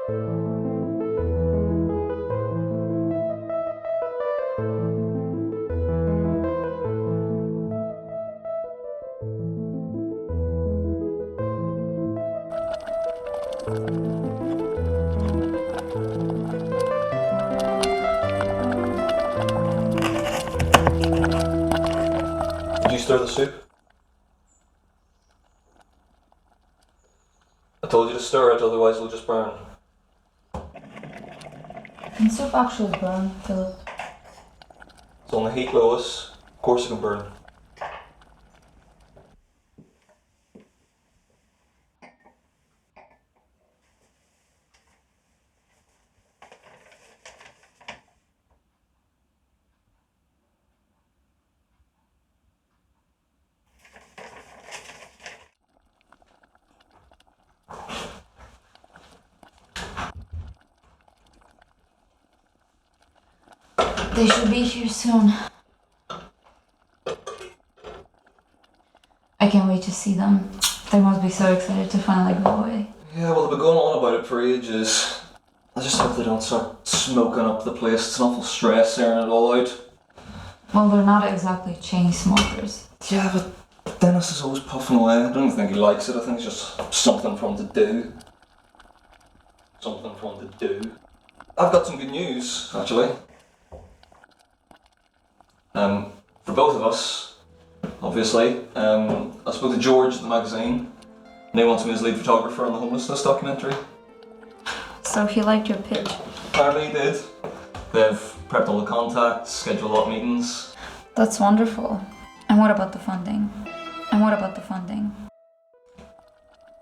Did you stir the soup? I told you to stir it, otherwise it'll just burn. Can soup actually burn, Philip? It's on the heat, Lois. Of course it can burn. They should be here soon. I can't wait to see them. They must be so excited to finally go away. Yeah, well, they've been going on about it for ages. I just hope they don't start smoking up the place. It's an awful stress airing it all out. Well, they're not exactly chain smokers. Yeah, but Dennis is always puffing away. I don't think he likes it. I think it's just something for him to do. Something for him to do. I've got some good news, actually. For both of us, obviously. I spoke to George at the magazine, and he wants me as lead photographer on the homelessness documentary. So he liked your pitch? Apparently he did. They've prepped all the contacts, scheduled a lot of meetings. That's wonderful. And what about the funding? And what about the funding?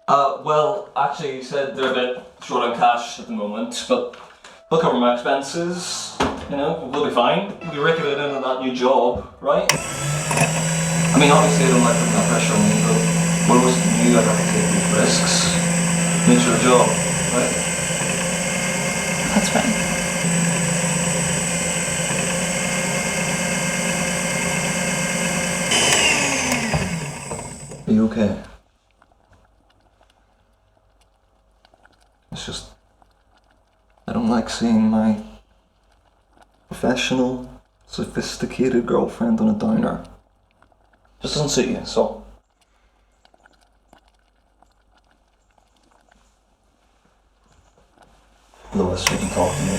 Well, actually he said they're a bit short on cash at the moment, but they'll cover my expenses. You know, we'll be fine. We'll be raking it into that new job, right? I mean, obviously I don't like putting that pressure on me, but what was new, I'd have to take these risks. Nature of the job, right? That's right. Are you okay? It's just, I don't like seeing my professional, sophisticated girlfriend on a downer. Just doesn't suit you, so. Lois, you can talk to me.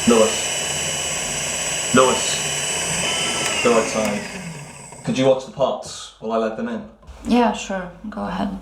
Lois. Lois. Go outside. Could you watch the pots while I let them in? Yeah, sure. Go ahead.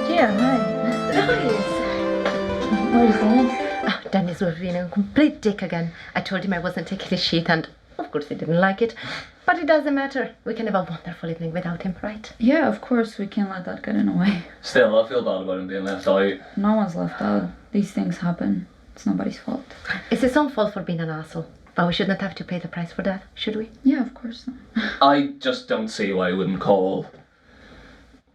Yeah, hi. Where's Dennis? Oh, Dennis was being a complete dick again. I told him I wasn't taking his shit, and of course he didn't like it. But it doesn't matter. We can have a wonderful evening without him, right? Yeah, of course, we can't let that get in the way. Still, I feel bad about him being left out. No one's left out. These things happen. It's nobody's fault. It's his own fault for being an asshole. But we shouldn't have to pay the price for that, should we? Yeah, of course not. I just don't see why he wouldn't call.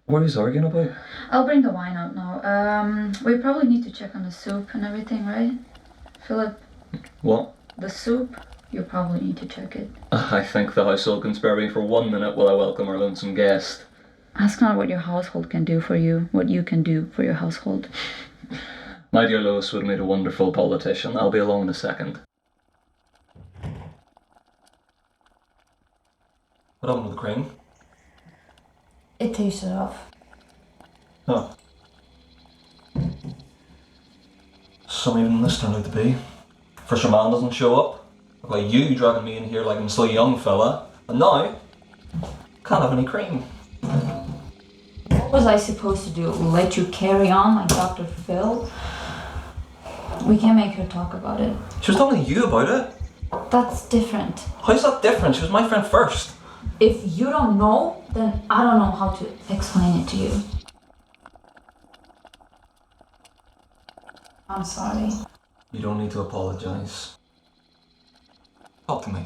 What are you arguing about? I'll bring the wine out now. We probably need to check on the soup and everything, right? Philip, What? the soup, you probably need to check it. I think the household can spare me for 1 minute while I welcome our lonesome guest. Ask not what your household can do for you, what you can do for your household. My dear Lois would have made a wonderful politician. I'll be along in a second. What happened with the cream? It tasted off. Oh. Some even this turned out to be. First your man doesn't show up. Look like you dragging me in here like I'm still a young fella. And now, can't have any cream. What was I supposed to do? Let you carry on like Dr. Phil? We can't make her talk about it. She was talking to you about it. That's different. How's that different? She was my friend first. If you don't know, then I don't know how to explain it to you. I'm sorry. You don't need to apologise. Talk to me.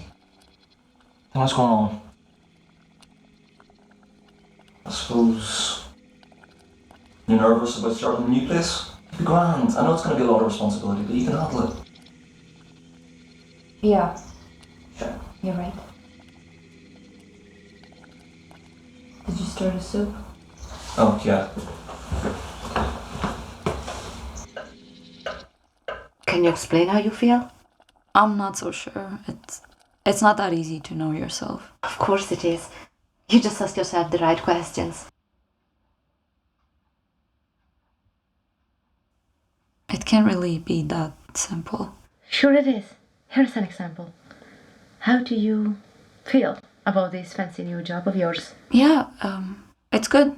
Tell me what's going on. I suppose you're nervous about starting a new place? Be grand. I know it's going to be a lot of responsibility, but you can handle it. Yeah, sure, you're right. Did you stir the soup? Oh, yeah. Can you explain how you feel? I'm not so sure. It's not that easy to know yourself. Of course it is. You just ask yourself the right questions. It can't really be that simple. Sure it is. Here's an example. How do you feel about this fancy new job of yours? Yeah, it's good.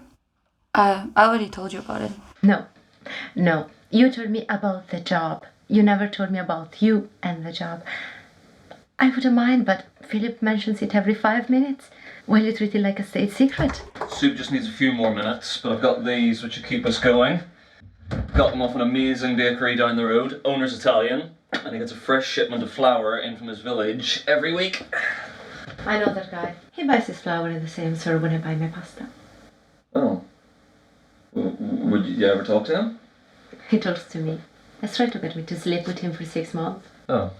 I already told you about it. No. You told me about the job. You never told me about you and the job. I wouldn't mind, but Philip mentions it every 5 minutes. Well, you treat it like a state secret. Soup just needs a few more minutes, but I've got these which will keep us going. Got them off an amazing bakery down the road. Owner's Italian, and he gets a fresh shipment of flour in from his village every week. I know that guy. He buys his flour in the same store when I buy my pasta. Oh. Would you ever talk to him? He talks to me. He's tried to get me to sleep with him for 6 months. Oh.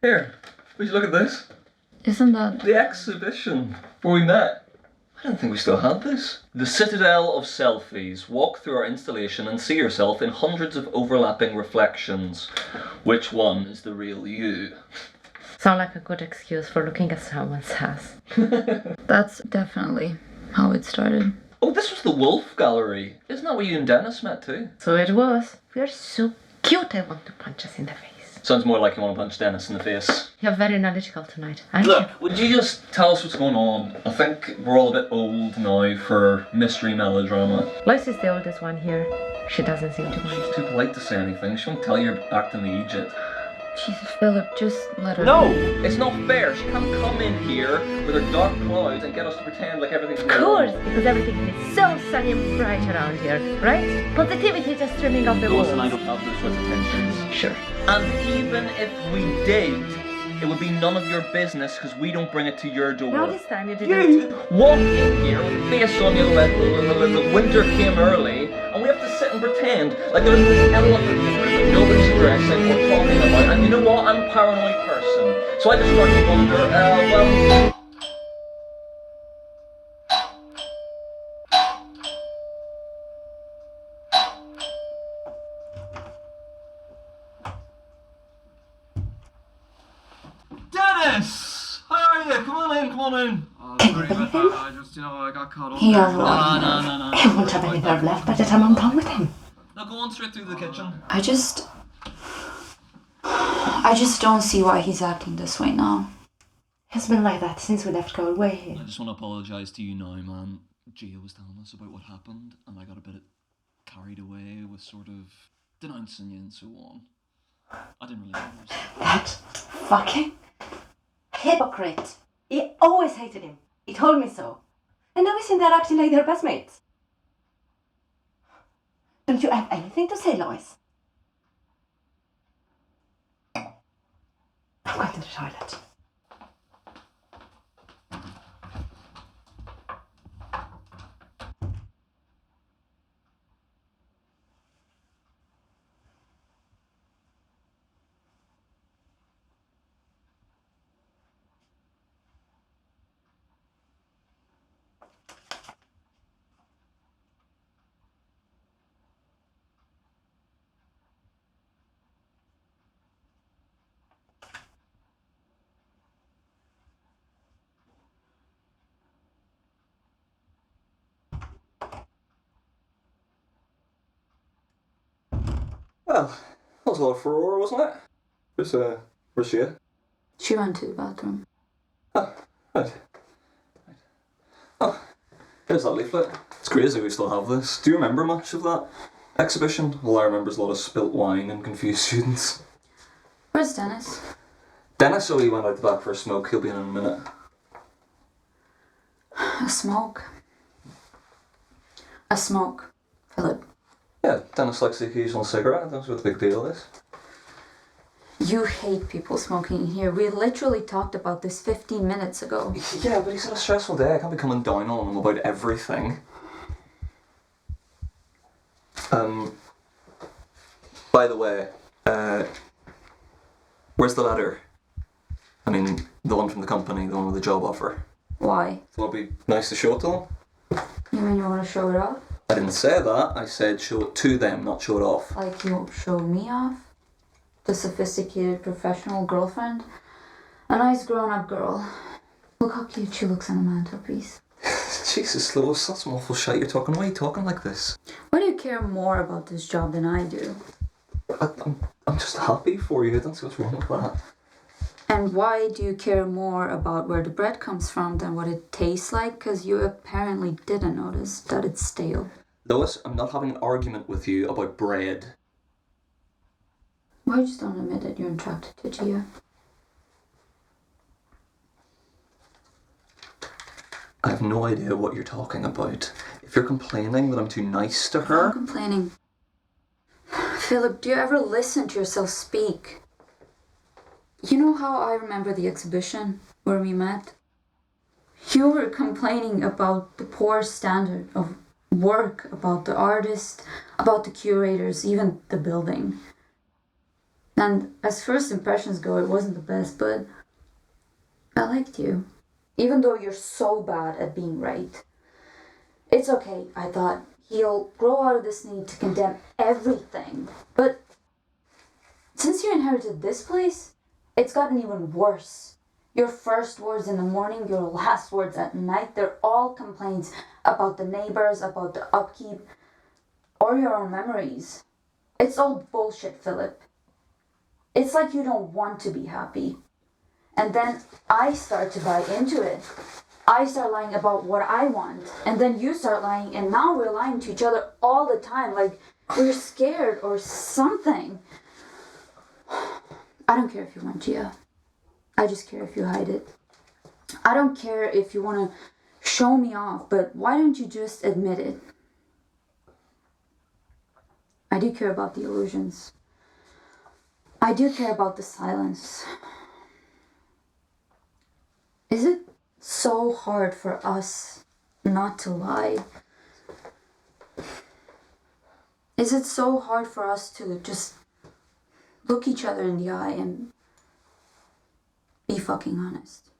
Here, would you look at this? Isn't that... The exhibition where we met. I didn't think we still had this. The Citadel of Selfies. Walk through our installation and see yourself in hundreds of overlapping reflections. Which one is the real you? Sound like a good excuse for looking at someone's ass. That's definitely how it started. Oh, this was the Wolf Gallery. Isn't that where you and Dennis met too? So it was. We are so cute, I want to punch us in the face. Sounds more like you want to punch Dennis in the face. You're very analytical tonight, aren't Look, would you just tell us what's going on? I think we're all a bit old now for mystery melodrama. you? Lois is the oldest one here. She doesn't seem to mind. She's too polite to say anything. She won't tell you you're acting the Egypt. Jesus, Philip, just let her... No! It's not fair. She can't come in here with her dark clouds and get us to pretend like everything's Of course, because everything is so sunny and bright around here, right? Positivity just streaming off the walls. Listen, I don't have those sorts of tensions. Sure. And even if we did, it would be none of your business because we don't bring it to your door. Now this time you didn't. You walk in here, face on you, like the winter came early, and we have to sit and pretend like there's this elephant in the room that nobody's addressing or talking about. And you know what? I'm a paranoid person. So I just start to wonder, well... Dennis! How are you? Come on in. Oh, sorry about that. I just, I got caught up. He has a No. I won't have any nerve left by the time I'm done with him. Now go on straight through the kitchen. I just don't see why he's acting this way now. He's been like that since we left Galway. I just want to apologise to you now, man. Gia was telling us about what happened, and I got a bit carried away with sort of denouncing you and so on. I didn't really know. That fucking hypocrite. He always hated him. He told me so. And now he's in there acting like they're best mates. Don't you have anything to say, Lois? I'm going to the toilet. Well, that was a lot of furore, wasn't it? Where's she at? She went to the bathroom. Oh, right. Oh, here's that leaflet. It's crazy we still have this. Do you remember much of that exhibition? All I remember is a lot of spilt wine and confused students. Where's Dennis? Dennis, so he went out the back for a smoke. He'll be in a minute. A smoke. A smoke. Philip. Yeah, Dennis likes the occasional cigarette. That's what the big deal is. You hate people smoking in here. We literally talked about this 15 minutes ago. Yeah, but he's had a stressful day. I can't be coming down on him about everything. By the way, where's the letter? I mean, the one from the company, the one with the job offer. Why? Thought it'd be nice to show it to them. You mean you want to show it off? I didn't say that. I said show it to them, not show it off. Like you won't show me off? The sophisticated professional girlfriend? A nice grown-up girl. Look how cute she looks on the mantelpiece. Jesus, Lois, that's some awful shit you're talking. Why are you talking like this? Why do you care more about this job than I do? I'm just happy for you. I don't see what's wrong with that. And why do you care more about where the bread comes from than what it tastes like? Because you apparently didn't notice that it's stale. Lois, I'm not having an argument with you about bread. Why just don't admit that you're attracted to Gia? I have no idea what you're talking about. If you're complaining that I'm too nice to her... I'm complaining. Philip, do you ever listen to yourself speak? You know how I remember the exhibition where we met? You were complaining about the poor standard of work, about the artist, about the curators, even the building. And as first impressions go, it wasn't the best, but I liked you. Even though you're so bad at being right. It's okay, I thought. He'll grow out of this need to condemn everything. But since you inherited this place, it's gotten even worse. Your first words in the morning, your last words at night, they're all complaints about the neighbors, about the upkeep, or your own memories. It's all bullshit, Philip. It's like you don't want to be happy. And then I start to buy into it. I start lying about what I want. And then you start lying, and now we're lying to each other all the time, like we're scared or something. I don't care if you want Gia. I just care if you hide it. I don't care if you want to show me off, but why don't you just admit it? I do care about the illusions. I do care about the silence. Is it so hard for us not to lie? Is it so hard for us to just look each other in the eye and be fucking honest?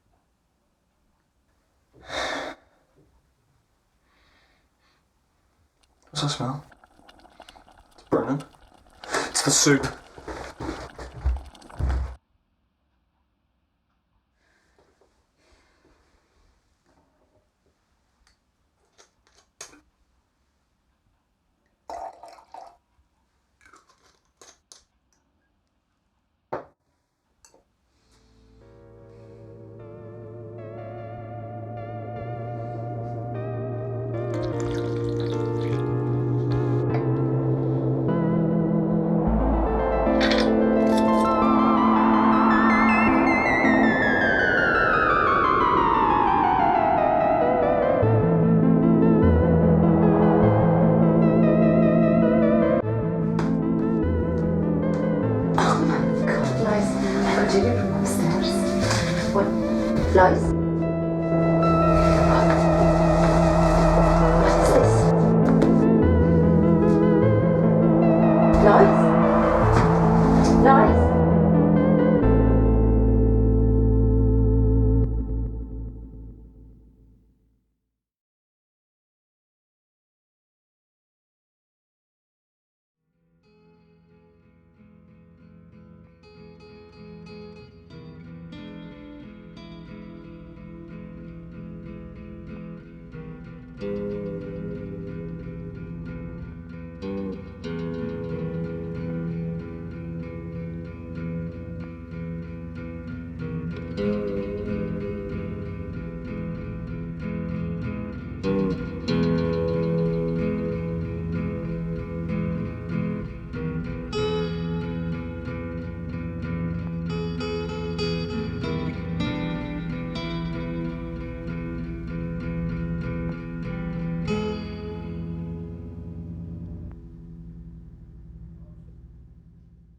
What's that smell? It's burning. It's the soup. Flies? What is this? Flies? Flies?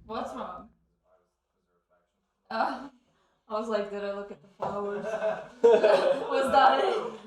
What's wrong? I was like, did I look at the flowers? Was that it?